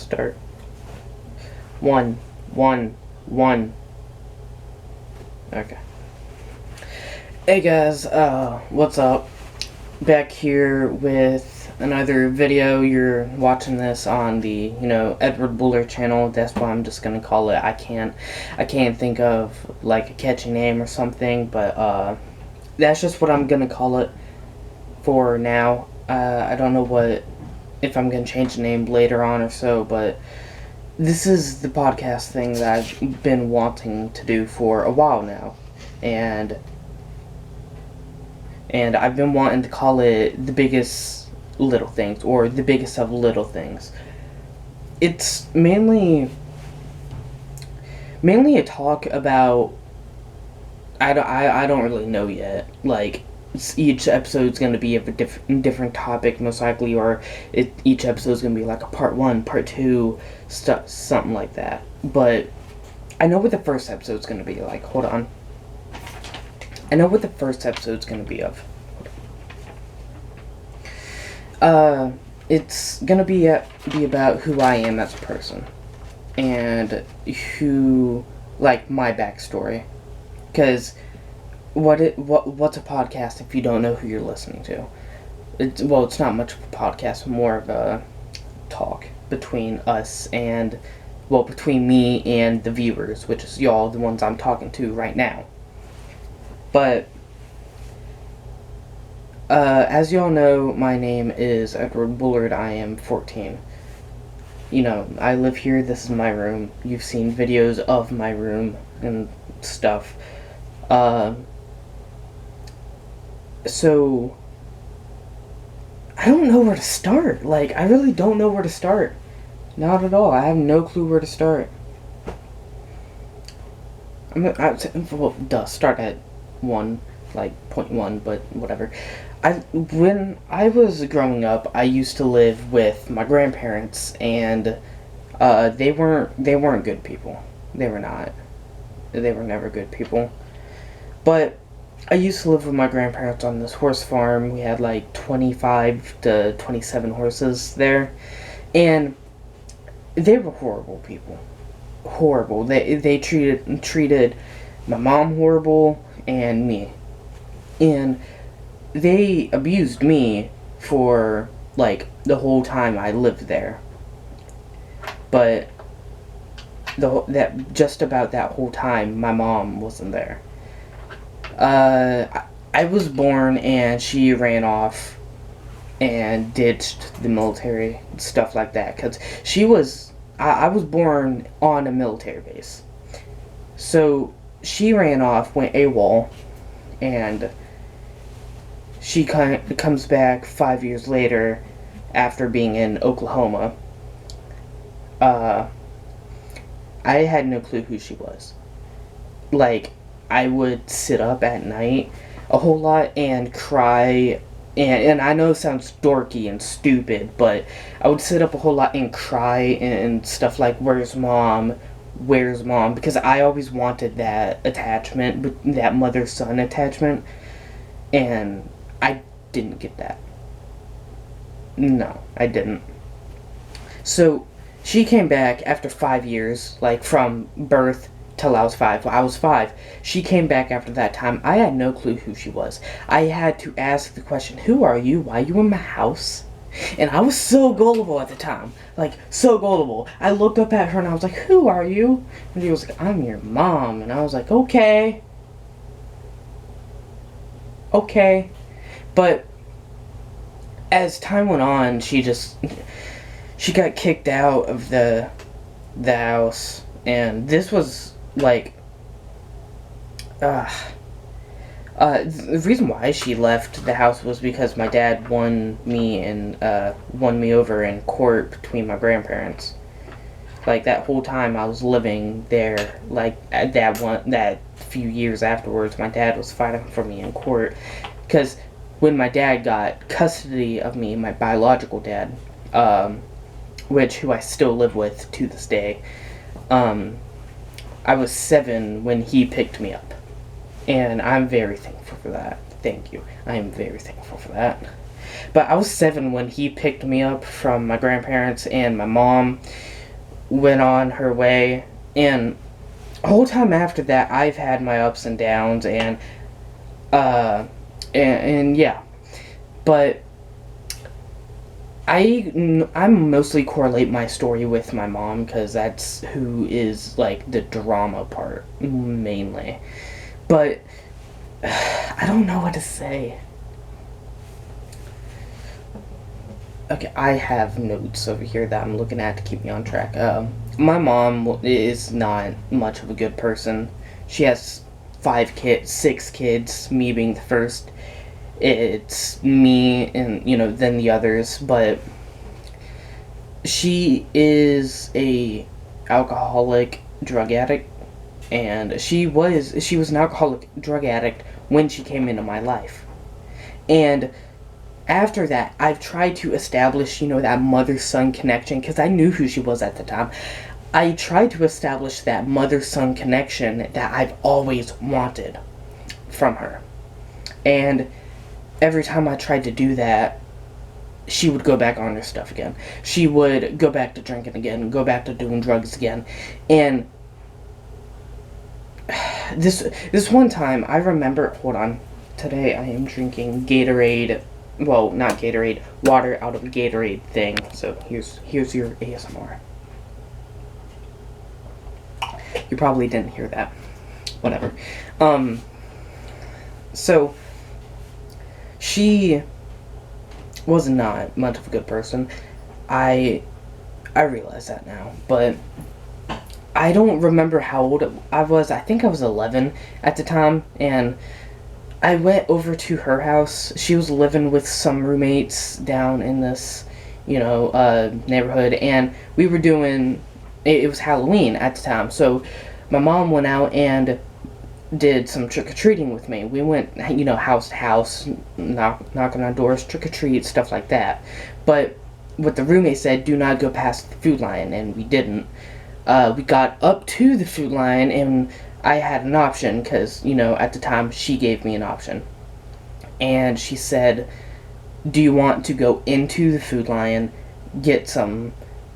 Start. One, one, one. Okay. Hey guys, what's up? Back here with another video. You're watching this on the, Edward Buller channel. That's what I'm just gonna call it. I can't think of like a catchy name or something, but that's just what I'm gonna call it for now. I don't know if I'm gonna change the name later on or so, but this is the podcast thing that I've been wanting to do for a while now, and I've been wanting to call it the biggest little things, or the biggest of little things. It's mainly a talk about, I don't really know yet, like, each episode's going to be of a different topic, most likely, or each episode's going to be like a part 1, part 2, something like that. But I know what the first episode's going to be like. Hold on. I know what the first episode's going to be of. It's going to be about who I am as a person. And like, my backstory. Because what's a podcast if you don't know who you're listening to? It's not much of a podcast, more of a talk between us and, between me and the viewers, which is y'all, the ones I'm talking to right now. But, as y'all know, my name is Edward Bullard. I am 14. I live here. This is my room. You've seen videos of my room and stuff. So, I don't know where to start. Like, I really don't know where to start. Not at all. I have no clue where to start. Start at 1, like, point 1, but whatever. When I was growing up, I used to live with my grandparents, and, they weren't good people. They were not. They were never good people. But I used to live with my grandparents on this horse farm. We had like 25 to 27 horses there. And they were horrible people. Horrible. They treated my mom horrible and me. And they abused me for like the whole time I lived there. But just about that whole time, my mom wasn't there. I was born and she ran off and ditched the military, stuff like that, because I was born on a military base. So she ran off, went AWOL, and she comes back 5 years later after being in Oklahoma. I had no clue who she was. Like, I would sit up at night a whole lot and cry, and I know it sounds dorky and stupid, but I would sit up a whole lot and cry and stuff like, where's mom, because I always wanted that attachment, that mother-son attachment, and I didn't get that. No, I didn't. So, she came back after 5 years, like, from birth till I was 5. Well, I was 5. She came back after that time. I had no clue who she was. I had to ask the question, who are you? Why are you in my house? And I was so gullible at the time. Like, so gullible. I looked up at her and I was like, who are you? And she was like, I'm your mom. And I was like, okay. Okay. But as time went on, she got kicked out of the house. And this was like, the reason why she left the house was because my dad won me over in court between my grandparents. Like, that whole time I was living there, like, at that few years afterwards, my dad was fighting for me in court. Because when my dad got custody of me, my biological dad, who I still live with to this day, I was 7 when he picked me up. And I'm very thankful for that. Thank you. I am very thankful for that. But I was 7 when he picked me up from my grandparents, and my mom went on her way, and the whole time after that, I've had my ups and downs, uh, and yeah, but I mostly correlate my story with my mom because that's who is like the drama part mainly. But I don't know what to say. Okay, I have notes over here that I'm looking at to keep me on track. My mom is not much of a good person. She has 5 kids, 6 kids, me being the first. It's me and, then the others, but she is a alcoholic drug addict, and she was an alcoholic drug addict when she came into my life. And after that, I've tried to establish, that mother-son connection because I knew who she was at the time. I tried to establish that mother-son connection that I've always wanted from her. And every time I tried to do that, she would go back on her stuff again. She would go back to drinking again, go back to doing drugs again. And this one time, I remember, hold on, today I am drinking Gatorade, well, not Gatorade, water out of a Gatorade thing. So here's your ASMR. You probably didn't hear that. Whatever. So she was not much of a good person. I realize that now, but I don't remember how old I was. I think I was 11 at the time, and I went over to her house. She was living with some roommates down in this, neighborhood, and we were doing. It was Halloween at the time, so my mom went out and did some trick-or-treating with me. We went, house to house, knocking on doors, trick-or-treat, stuff like that. But what the roommate said, do not go past the food line, and we didn't. We got up to the food line, and I had an option, because, at the time, she gave me an option. And she said, do you want to go into the food line, get some,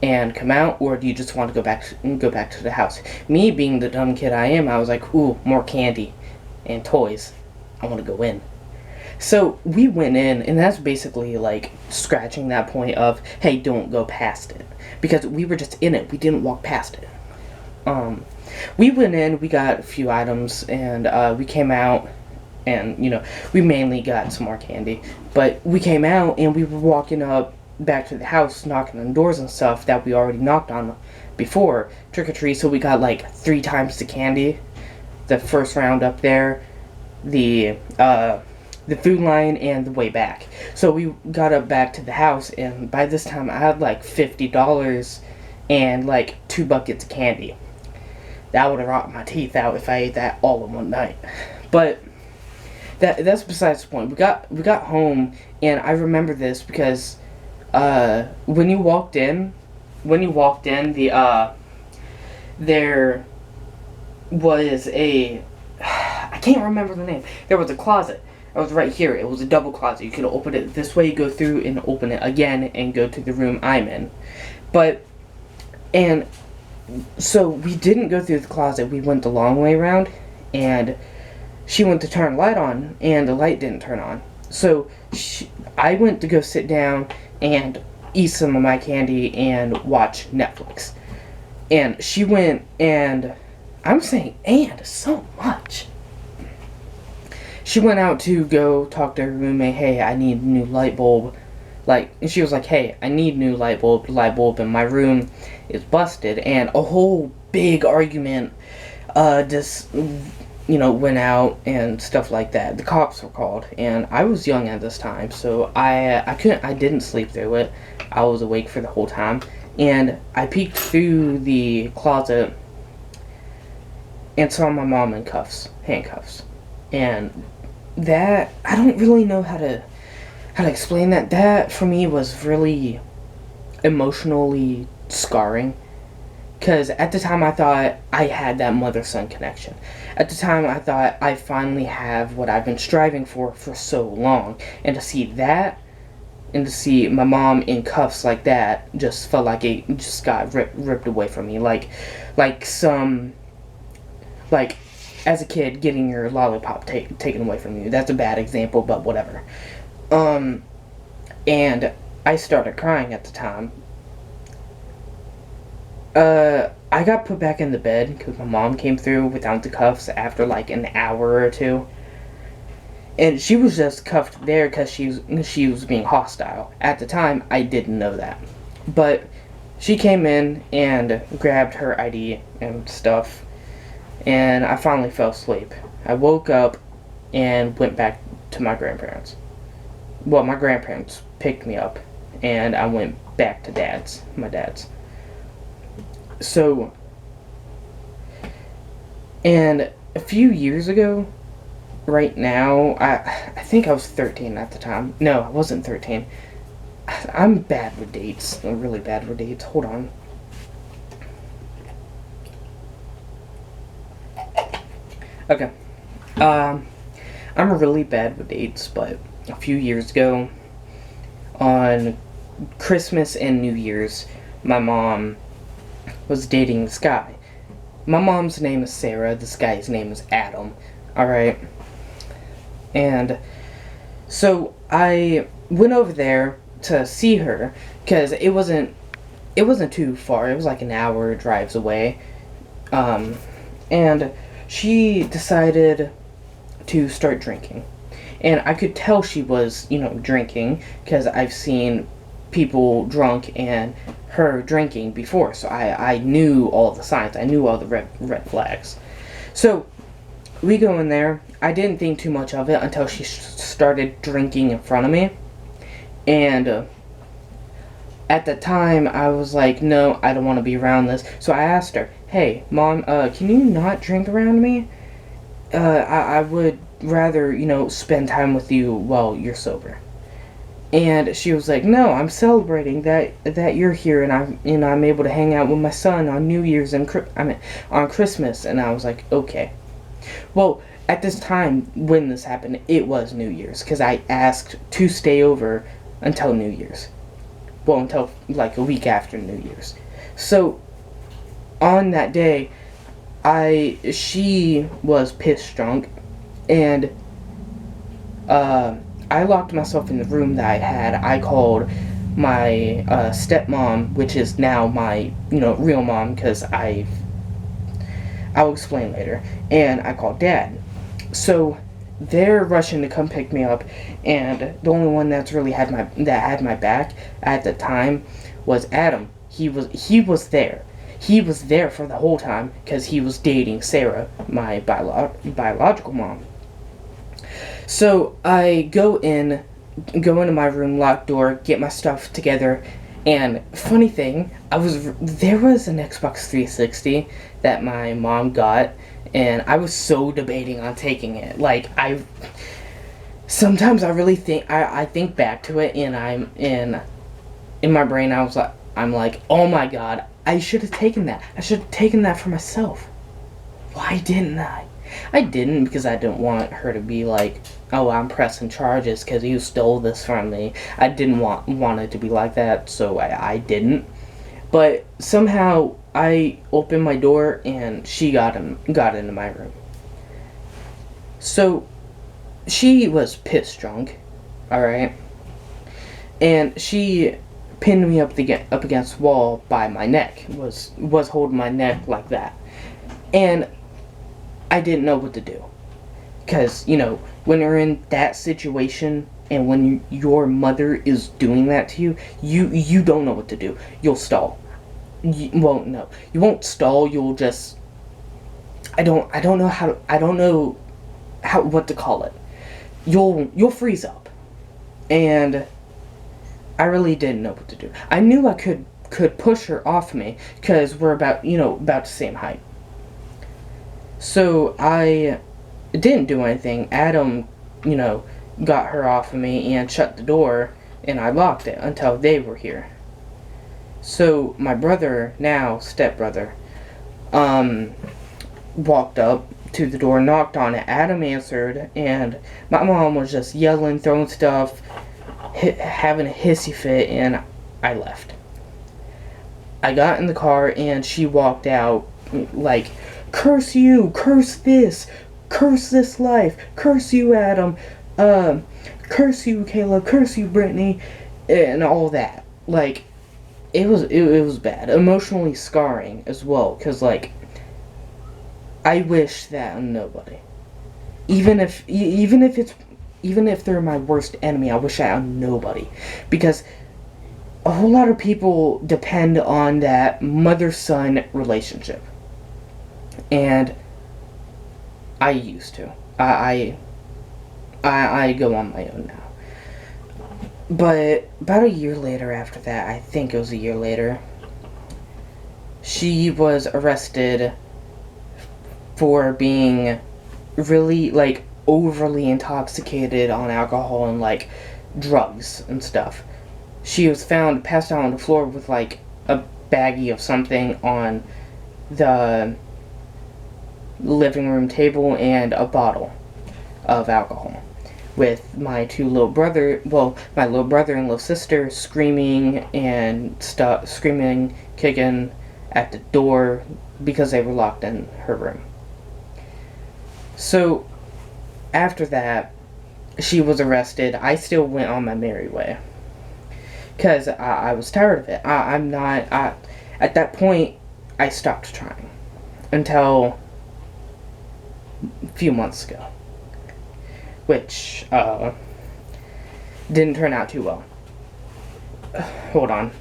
and come out, or do you just want to go back to the house? Me, being the dumb kid I am, I was like, ooh, more candy and toys. I want to go in. So we went in, and that's basically like scratching that point of, hey, don't go past it, because we were just in it. We didn't walk past it. We went in, we got a few items, and we came out, and we mainly got some more candy, but we came out and we were walking up back to the house, knocking on doors and stuff that we already knocked on before trick-or-treat. So we got like 3 times the candy the first round up there, the food line, and the way back. So we got up back to the house, and by this time I had like $50 and like 2 buckets of candy. That would have rocked my teeth out if I ate that all in one night. But that's besides the point. We got home, and I remember this because when you walked in, there was a, I can't remember the name. There was a closet. It was right here. It was a double closet. You could open it this way, go through, and open it again, and go to the room I'm in. And so we didn't go through the closet. We went the long way around, and she went to turn the light on, and the light didn't turn on. So I went to go sit down and eat some of my candy and watch Netflix. And she went, and I'm saying and so much. She went out to go talk to her roommate. Hey, I need a new light bulb. And she was like, hey, I need a new light bulb. The light bulb in my room is busted. And a whole big argument went out and stuff like that. The cops were called, and I was young at this time, so I didn't sleep through it. I was awake for the whole time, and I peeked through the closet and saw my mom in handcuffs, and that, I don't really know how to explain that. That for me was really emotionally scarring. Because at the time I thought I had that mother-son connection. At the time I thought I finally have what I've been striving for so long. And to see that and to see my mom in cuffs like that just felt like it just got ripped away from me, like some like as a kid getting your lollipop taken away from you. That's a bad example, but whatever. And I started crying at the time. I got put back in the bed because my mom came through without the cuffs after like an hour or two. And she was just cuffed there because she was being hostile. At the time, I didn't know that. But she came in and grabbed her ID and stuff, and I finally fell asleep. I woke up and went back to my grandparents. Well, my grandparents picked me up, and I went back to my dad's. So, and a few years ago, right now, I think I was 13 at the time. No, I wasn't 13. I'm bad with dates. I'm really bad with dates. Hold on. Okay. I'm really bad with dates, but a few years ago, on Christmas and New Year's, my mom was dating this guy. My mom's name is Sarah. This guy's name is Adam. Alright. And so I went over there to see her because it wasn't too far. It was like an hour drives away. And she decided to start drinking. And I could tell she was, drinking because I've seen people drunk and her drinking before. So I knew all the signs. I knew all the red flags. So we go in there. I didn't think too much of it until she started drinking in front of me. And at the time, I was like, no, I don't want to be around this. So I asked her, hey, Mom, can you not drink around me? I would rather, spend time with you while you're sober. And she was like, no, I'm celebrating that you're here and I'm able to hang out with my son on New Year's and on Christmas. And I was like, okay. Well, at this time when this happened, it was New Year's because I asked to stay over until New Year's. Well, until like a week after New Year's. So on that day, she was pissed drunk, and I locked myself in the room that I had. I called my stepmom, which is now my real mom, because I'll explain later. And I called Dad. So they're rushing to come pick me up, and the only one that's really had my back at the time was Adam. He was there. He was there for the whole time because he was dating Sarah, my biological mom. So I go into my room, lock door, get my stuff together, and funny thing, there was an Xbox 360 that my mom got, and I was so debating on taking it. Like sometimes I really think I think back to it, and I'm in my brain I'm like, oh my god, I should have taken that. I should have taken that for myself. Why didn't I? I didn't because I didn't want her to be like, oh, I'm pressing charges because you stole this from me. I didn't want it to be like that, so I didn't. But somehow I opened my door and she got into my room. So she was pissed drunk, alright? And she pinned me up against the wall by my neck, was holding my neck like that. And I didn't know what to do. Because, when you're in that situation and when your mother is doing that to you, you don't know what to do. You'll stall. You won't stall. You'll just, I don't know what to call it. You'll freeze up. And I really didn't know what to do. I knew I could push her off me because we're about the same height. So I didn't do anything. Adam, got her off of me and shut the door, and I locked it until they were here. So my brother, now stepbrother, walked up to the door, knocked on it. Adam answered, and my mom was just yelling, throwing stuff. having a hissy fit, and I left. I got in the car, and she walked out like, curse you, curse this life, curse you, Adam, curse you, Caleb, curse you, Brittany, and all that. Like, it was bad, emotionally scarring as well, because like, I wish that on nobody. Even if they're my worst enemy, I wish that on nobody, because a whole lot of people depend on that mother-son relationship, and I used to. I go on my own now. But about a year later after that, I think it was a year later, she was arrested for being really, like, overly intoxicated on alcohol and, like, drugs and stuff. She was found passed out on the floor with, like, a baggie of something on the living room table and a bottle of alcohol, with my my little brother and little sister screaming and screaming, kicking at the door because they were locked in her room. So after that, she was arrested. I still went on my merry way because I was tired of it. At that point, I stopped trying until a few months ago, which didn't turn out too well. Hold on.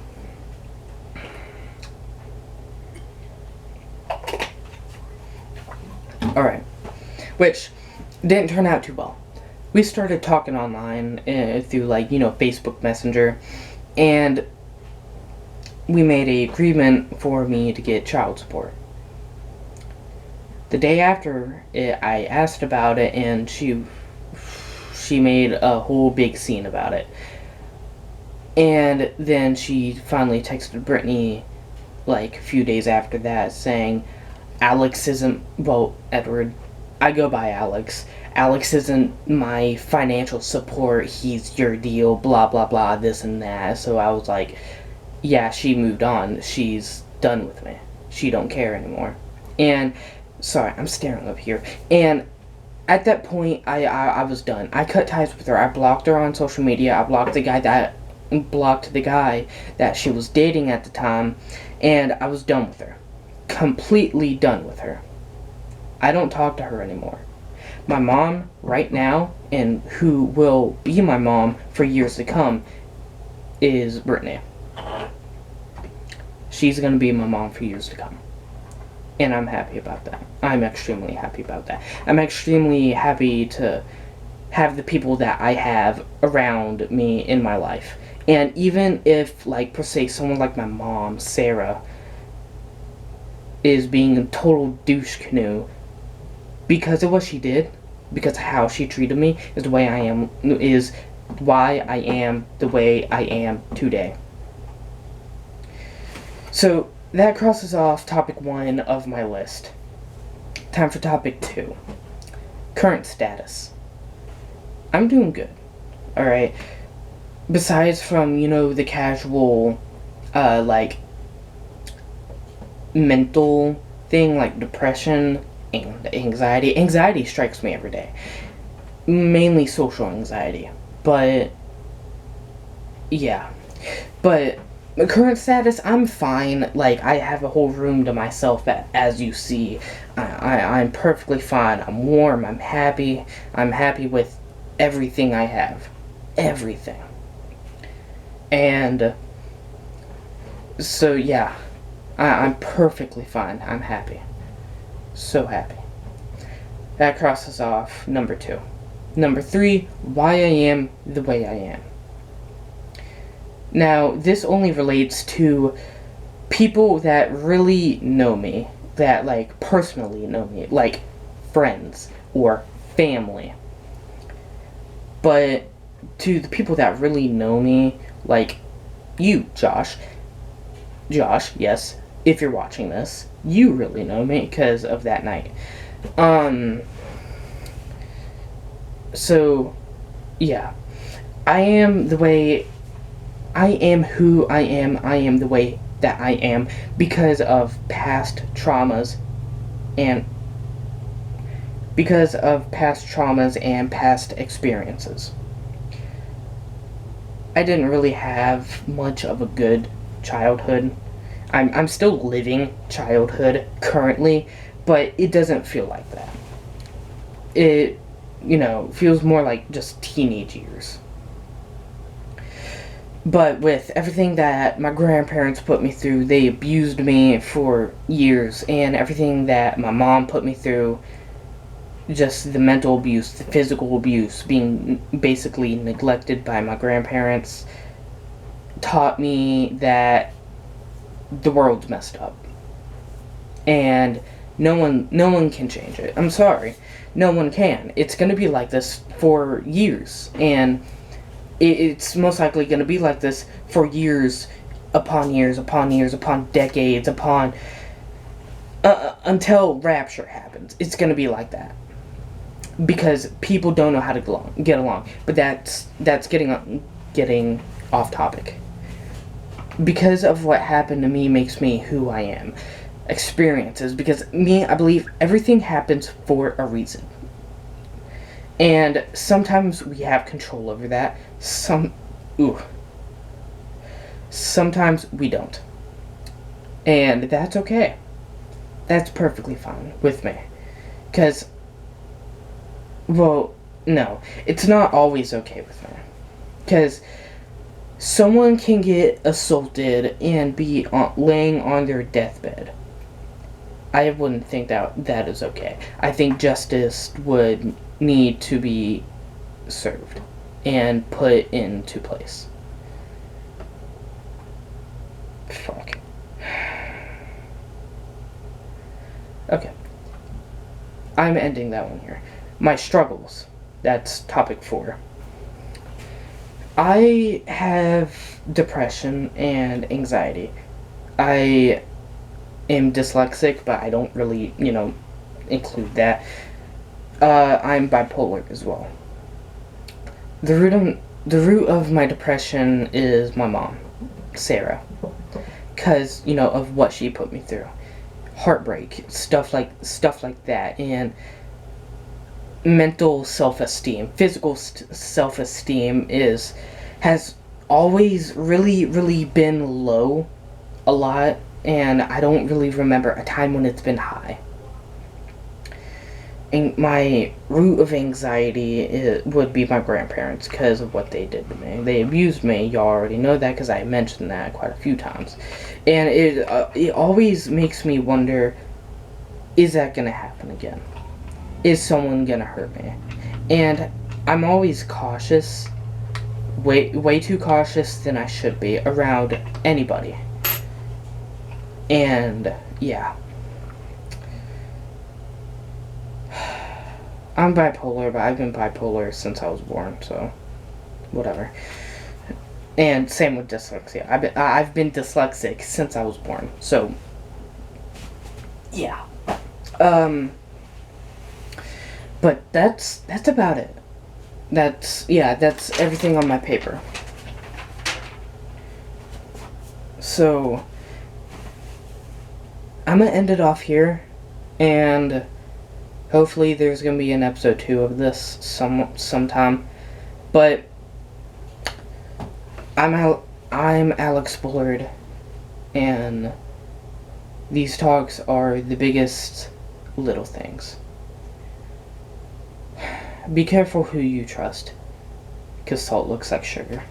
Alright. Which didn't turn out too well. We started talking online through, like, Facebook Messenger, and we made an agreement for me to get child support. The day after I asked about it, and she made a whole big scene about it. And then she finally texted Brittany, like, a few days after that, saying, Alex isn't, well, Edward, I go by Alex. Alex isn't my financial support, he's your deal, blah, blah, blah, this and that. So I was like, yeah, she moved on. She's done with me. She don't care anymore. And, sorry, I'm staring up here. And at that point, I was done. I cut ties with her. I blocked her on social media. I blocked the guy that she was dating at the time. And I was done with her. Completely done with her. I don't talk to her anymore. My mom, right now, and who will be my mom for years to come, is Brittany. She's going to be my mom for years to come. And I'm happy about that. I'm extremely happy about that. I'm extremely happy to have the people that I have around me in my life. And even if, like, per se, someone like my mom, Sarah, is being a total douche canoe because of what she did, because of how she treated me, is why I am the way I am today. So that crosses off topic 1 of my list. Time for topic 2. Current status. I'm doing good. Alright. Besides from, the casual, like, mental thing, like depression and anxiety. Anxiety strikes me every day. Mainly social anxiety. But, yeah. But the current status, I'm fine. Like, I have a whole room to myself, as you see. I'm perfectly fine. I'm warm. I'm happy. I'm happy with everything I have. Everything. And so, yeah. I'm perfectly fine. I'm happy. So happy. That crosses off number 2. Number 3, why I am the way I am. Now, this only relates to people that really know me, that, like, personally know me, like friends or family. But to the people that really know me, like you, Josh, yes, if you're watching this, you really know me because of that night. So, yeah. I am the way I am who I am the way that I am because of past traumas and past experiences. I didn't really have much of a good childhood. I'm still living childhood currently, but it doesn't feel like that. It, feels more like just teenage years. But with everything that my grandparents put me through, they abused me for years, and everything that my mom put me through, just the mental abuse, the physical abuse, being basically neglected by my grandparents, taught me that the world's messed up. And no one can change it. I'm sorry. No one can. It's going to be like this for years. And it's most likely going to be like this for years upon years upon years upon decades upon until rapture happens. It's going to be like that because people don't know how to get along. But that's getting off topic. Because of what happened to me makes me who I am. Experiences, because I believe everything happens for a reason. And sometimes we have control over that. Sometimes we don't. And that's okay. That's perfectly fine with me. Because, well, no, it's not always okay with me. Because someone can get assaulted and be laying on their deathbed. I wouldn't think that is okay. I think justice would need to be served and put into place. Fuck. Okay. I'm ending that one here. My struggles. That's topic 4. I have depression and anxiety. I am dyslexic, but I don't really, include that. I'm bipolar as well. The root of my depression is my mom, Sarah, because of what she put me through, heartbreak, stuff like that, and mental self-esteem, physical self-esteem has always really been low a lot, and I don't really remember a time when it's been high. And my root of anxiety would be my grandparents because of what they did to me. They abused me. Y'all already know that because I mentioned that quite a few times. And it always makes me wonder, is that going to happen again? Is someone going to hurt me? And I'm always cautious, way too cautious than I should be around anybody. And, yeah. I'm bipolar, but I've been bipolar since I was born, so whatever. And same with dyslexia. I've been dyslexic since I was born, so yeah. But that's about it. That's everything on my paper. So I'm gonna end it off here, and hopefully there's going to be an episode 2 of this sometime. But I'm Alex Bullard, and these talks are the biggest little things. Be careful who you trust, because salt looks like sugar.